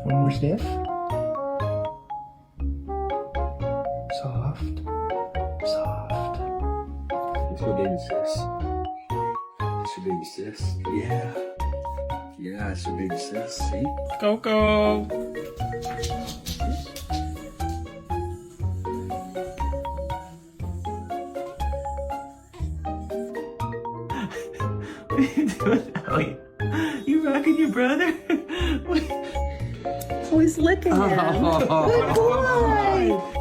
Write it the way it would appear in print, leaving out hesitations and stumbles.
One more sniff. Soft. Soft. It's your baby sis. It's your baby sis. Yeah. Yeah, it's your baby sis. See? Coco. What are you doing? Oh, you rocking your brother? Oh, he's licking him. Good boy.